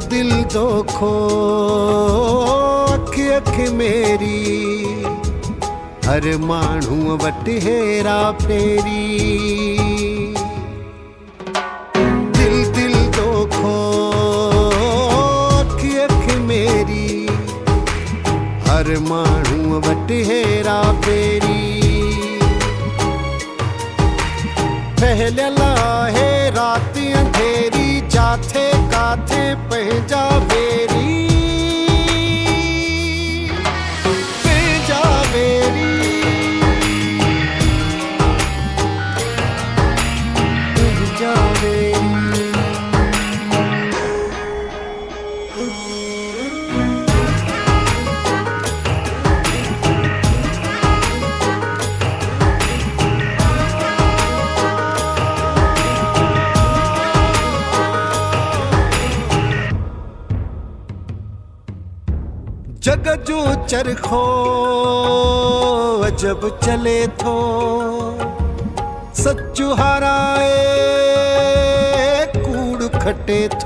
दिल दोखो अख अख मेरी हर माण्हू वटि हेरा फेरी। दिल दिल दोखो अख अख मेरी हर माण्हू वटि हेरा फेरी। फहिलियल आहे राति अंधेरी जाथे काथे पंहिंजा बेरी पंहिंजा बेरी पंहिंजा बेरी। जग जो चरखो अजब चले थो सचु हाराए कूड़ खटे थो।